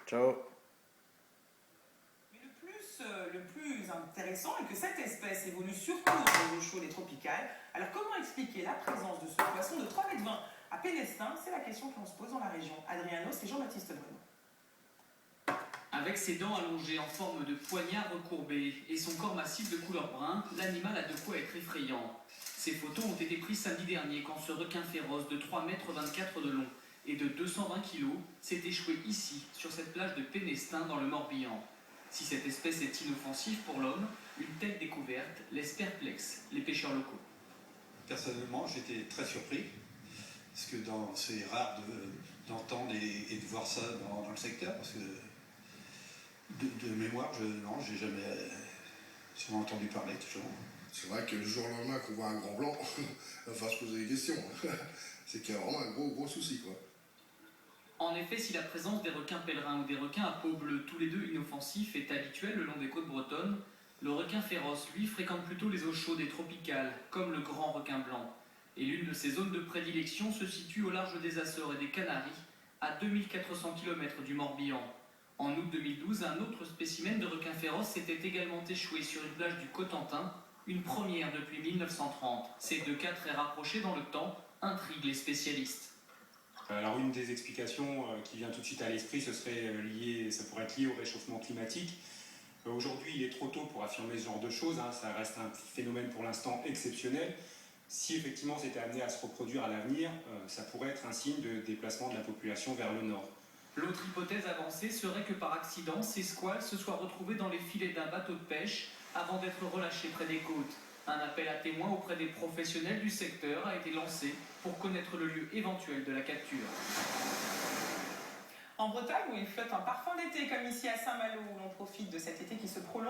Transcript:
Ciao. Mais le plus intéressant est que cette espèce évolue surtout dans les eaux chaudes et tropicales. Alors comment expliquer la présence de ce poisson de 3,20 m à Pénestin? C'est la question que l'on se pose dans la région. Adriano, c'est Jean-Baptiste Bruno. Avec ses dents allongées en forme de poignard recourbé et son corps massif de couleur brun, l'animal a de quoi être effrayant. Ces photos ont été prises samedi dernier quand ce requin féroce de 3,24 m de long et de 220 kg s'est échoué ici, sur cette plage de Pénestin dans le Morbihan. Si cette espèce est inoffensive pour l'homme, une telle découverte laisse perplexe les pêcheurs locaux. Personnellement, j'étais très surpris, parce que c'est rare d'entendre et de voir ça dans le secteur, parce que de mémoire, j'ai jamais entendu parler, toujours. C'est vrai que le jour au lendemain qu'on voit un grand blanc, il va falloir se poser des questions. C'est qu'il y a vraiment un gros souci, quoi. En effet, si la présence des requins pèlerins ou des requins à peau bleue, tous les deux inoffensifs, est habituelle le long des côtes bretonnes, le requin féroce, lui, fréquente plutôt les eaux chaudes et tropicales, comme le grand requin blanc. Et l'une de ses zones de prédilection se situe au large des Açores et des Canaries, à 2400 km du Morbihan. En août 2012, un autre spécimen de requin féroce s'était également échoué sur une plage du Cotentin, une première depuis 1930. Ces deux cas très rapprochés dans le temps intriguent les spécialistes. Alors une des explications qui vient tout de suite à l'esprit, ça pourrait être lié au réchauffement climatique. Aujourd'hui, il est trop tôt pour affirmer ce genre de choses, ça reste un phénomène pour l'instant exceptionnel. Si effectivement c'était amené à se reproduire à l'avenir, ça pourrait être un signe de déplacement de la population vers le nord. L'autre hypothèse avancée serait que par accident, ces squales se soient retrouvés dans les filets d'un bateau de pêche avant d'être relâchés près des côtes. Un appel à témoins auprès des professionnels du secteur a été lancé pour connaître le lieu éventuel de la capture. En Bretagne, où il flotte un parfum d'été, comme ici à Saint-Malo, où l'on profite de cet été qui se prolonge.